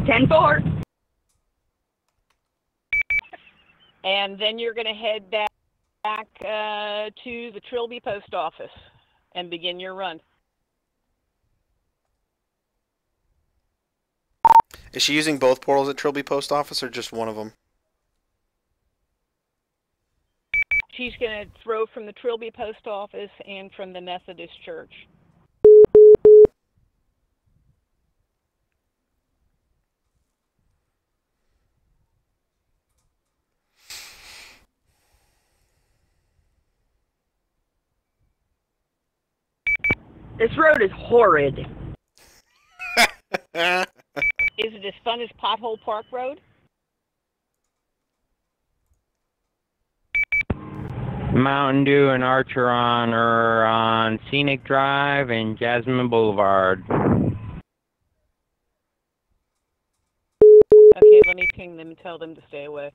10-4. And then you're going to head back to the Trilby post office and begin your run. Is she using both portals at Trilby post office or just one of them? She's going to throw from the Trilby post office and from the Methodist church. This road is horrid. Is it as fun as Pothole Park Road? Mountain Dew and Archeron are on Scenic Drive and Jasmine Boulevard. Okay, let me ping them and tell them to stay away.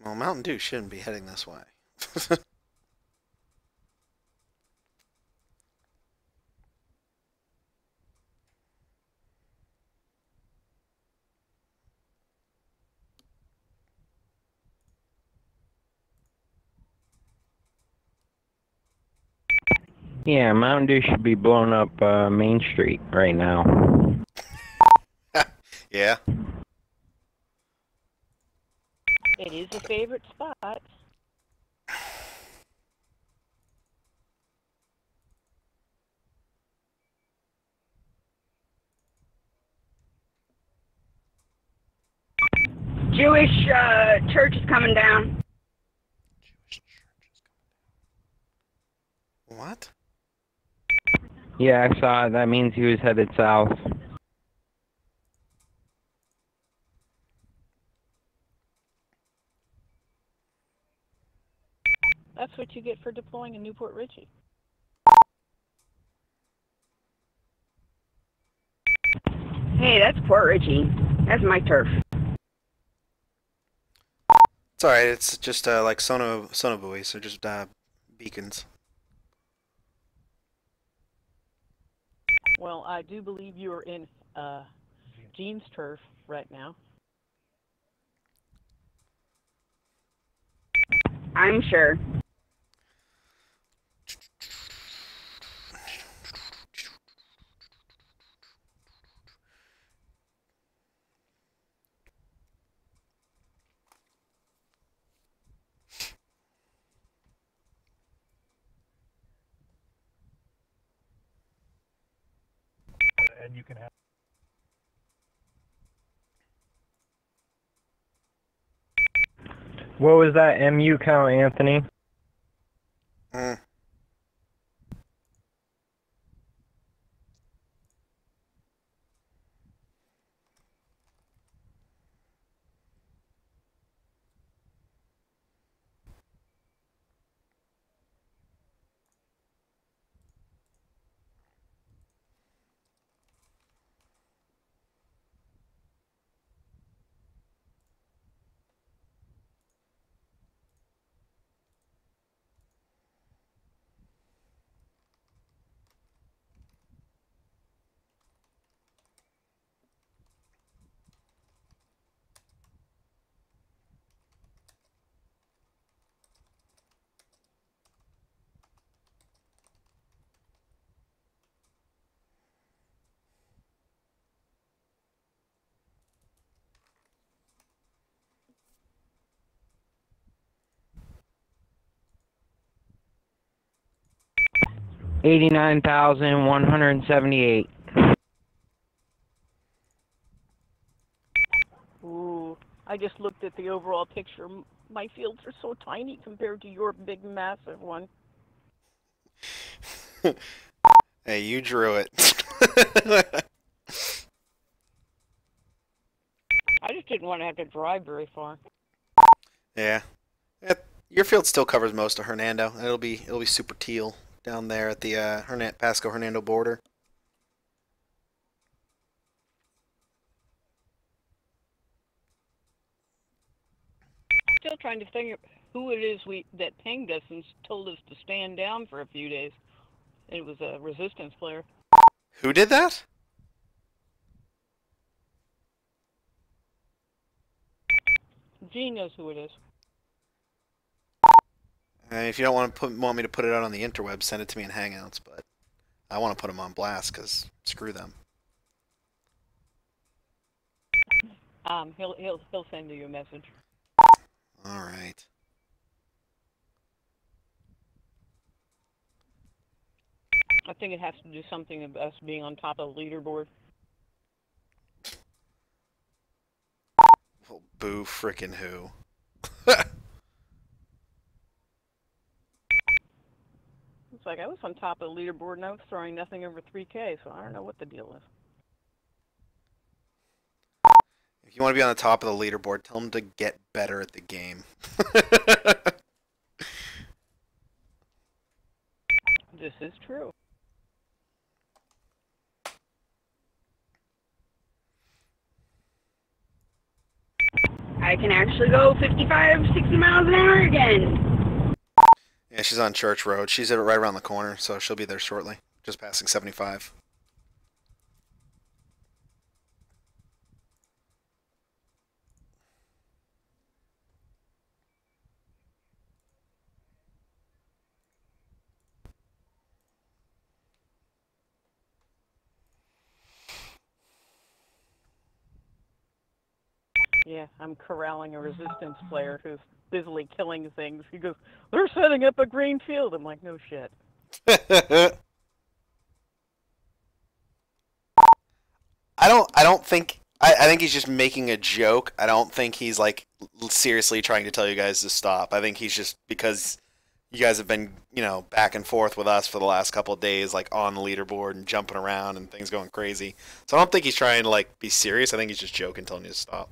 Well, Mountain Dew shouldn't be heading this way. Yeah, Mountain Dew should be blowing up Main Street right now. Yeah. It is a favorite spot. Jewish church is coming down. What? Yeah, I saw it. That means he was headed south. That's what you get for deploying in Newport Richey. Hey, that's Port Richey. That's my turf. It's alright, it's just like sonobuoys, or just beacons. Well, I do believe you are in Gene's turf right now. I'm sure. And you can have. What was that MU count, Anthony? Mm. $89,178. Ooh. I just looked at the overall picture. My fields are so tiny compared to your big, massive one. Hey, you drew it. I just didn't want to have to drive very far. Yeah. Your field still covers most of Hernando. It'll be super teal down there at the Pasco Hernando border. Still trying to figure who it is that pinged us and told us to stand down for a few days. It was a resistance player. Who did that? Gene knows who it is. If you don't want me to put it out on the interweb, send it to me in Hangouts. But I want to put them on blast because screw them. He'll send you a message. All right. I think it has to do something with us being on top of the leaderboard. Well, boo frickin' who. It's like I was on top of the leaderboard and I was throwing nothing over 3K, so I don't know what the deal is. If you want to be on the top of the leaderboard, tell them to get better at the game. This is true. I can actually go 55, 60 miles an hour again. Yeah, she's on Church Road. She's right around the corner, so she'll be there shortly. Just passing 75. Yeah, I'm corralling a resistance player who's busily killing things. He goes, "They're setting up a green field." I'm like, "No shit." I don't think I think he's just making a joke. I don't think he's like seriously trying to tell you guys to stop. I think he's just because you guys have been, back and forth with us for the last couple of days, like on the leaderboard and jumping around and things going crazy. So I don't think he's trying to like be serious. I think he's just joking, telling you to stop.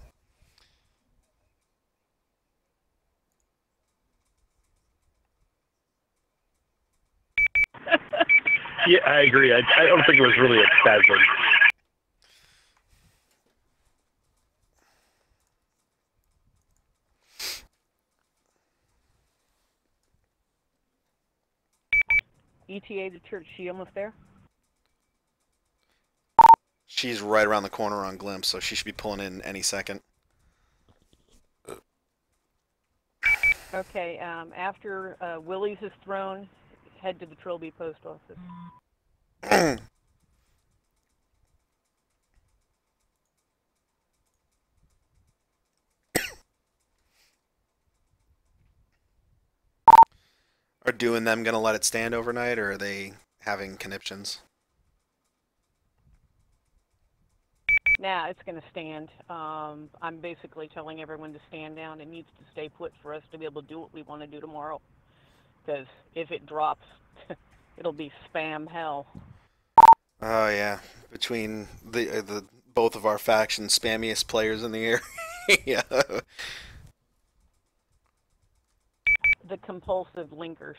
Yeah, I agree. I don't think it was really a bad thing. ETA to church. She almost there? She's right around the corner on Glimpse, so she should be pulling in any second. Okay. After Willie's is thrown, head to the Trilby post office. Are doing them gonna let it stand overnight, or are they having conniptions? Nah, it's going to stand. I'm basically telling everyone to stand down. It needs to stay put for us to be able to do what we want to do tomorrow. Because if it drops, it'll be spam hell. Oh yeah, between the both of our factions, spammiest players in the area. The compulsive linkers.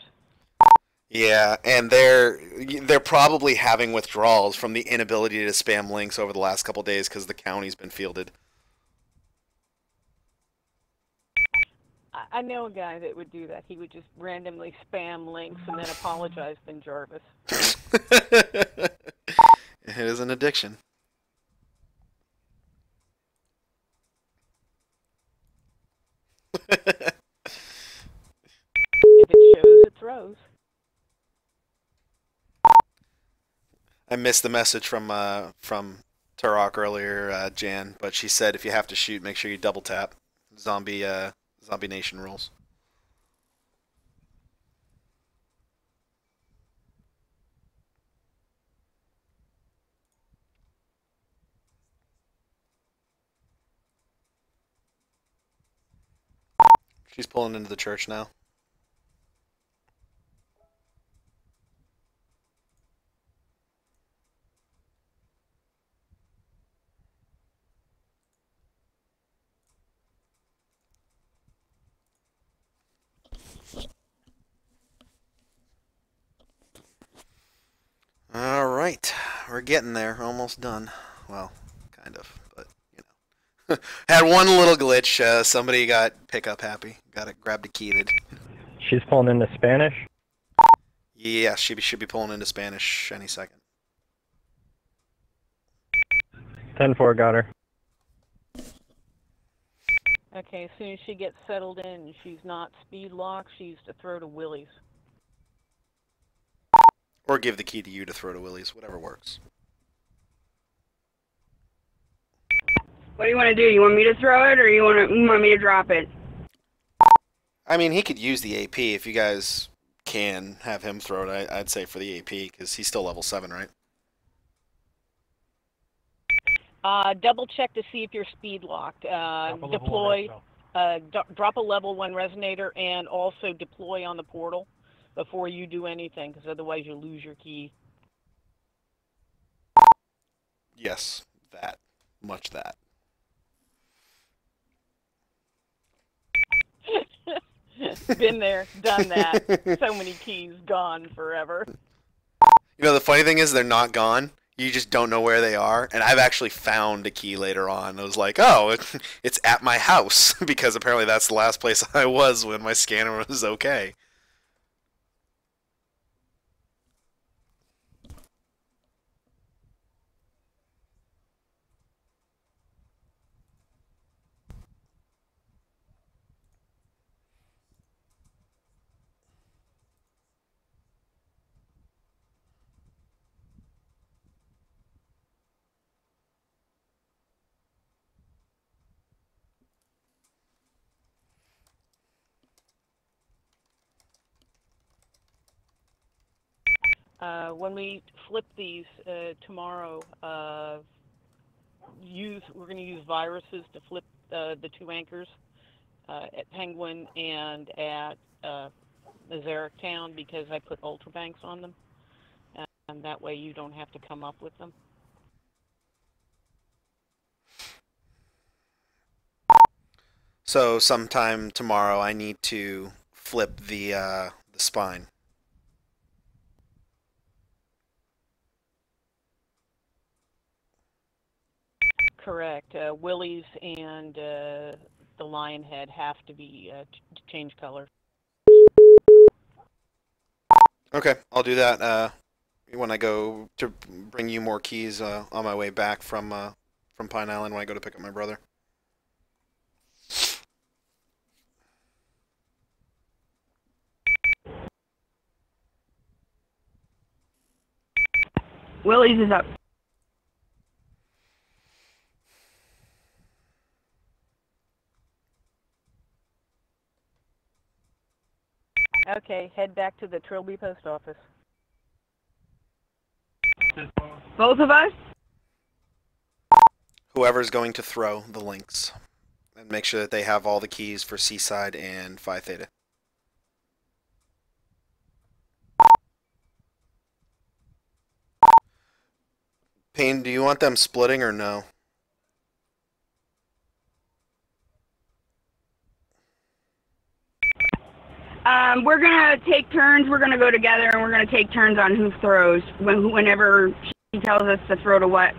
Yeah, and they're probably having withdrawals from the inability to spam links over the last couple days because the county's been fielded. I know a guy that would do that. He would just randomly spam links and then apologize to Jarvis. It is an addiction. If it shows, it throws. I missed the message from Turok earlier, Jan, but she said if you have to shoot, make sure you double tap. Zombie Nation rules. She's pulling into the church now. All right, we're getting there. Almost done. Well, kind of, but you know, had one little glitch. Somebody got pickup happy. Got it. Grabbed a key. She's pulling into Spanish. Yeah, she should be pulling into Spanish any second. 10-4 got her. Okay, as soon as she gets settled in and she's not speed locked, she's to throw to Willie's. Or give the key to you to throw to Willie's, whatever works. What do you want to do? You want me to throw it, or you want me to drop it? I mean, he could use the AP if you guys can have him throw it. I'd say for the AP because he's still level 7, right? Double check to see if you're speed locked. Deploy, drop a level 1 resonator, and also deploy on the portal before you do anything, because otherwise you lose your key. Yes, that. Much that. Been there, done that. So many keys gone forever. You know, the funny thing is they're not gone. You just don't know where they are. And I've actually found a key later on. I was like, oh, it's at my house. Because apparently that's the last place I was when my scanner was okay. When we flip these tomorrow, we're going to use viruses to flip the 2 anchors at Penguin and at Nazarick Town, because I put ultrabanks on them, and that way you don't have to come up with them. So sometime tomorrow I need to flip the spine. Correct. Willie's and the lion head have to be change color. Okay, I'll do that when I go to bring you more keys on my way back from Pine Island when I go to pick up my brother. Willie's is up. Okay, head back to the Trilby post office. Both of us? Whoever's going to throw the links. And make sure that they have all the keys for Seaside and Phi Theta. Payne, do you want them splitting or no? We're gonna take turns. We're gonna go together, and we're gonna take turns on who throws whenever she tells us to throw to what.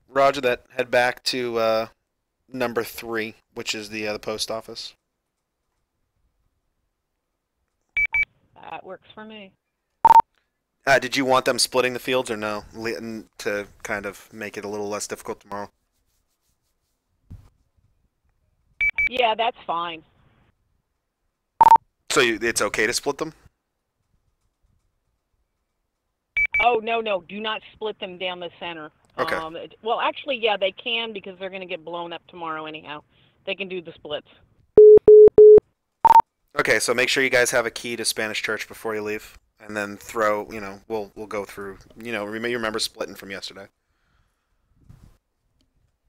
Roger that. Head back to number 3, which is the post office. That works for me. Did you want them splitting the fields or no? To kind of make it a little less difficult tomorrow. Yeah, that's fine. So it's okay to split them? Oh, no, do not split them down the center. Okay. Well, actually, yeah, they can, because they're going to get blown up tomorrow anyhow. They can do the splits. Okay, so make sure you guys have a key to Spanish Church before you leave. And then throw, we'll go through, you remember splitting from yesterday.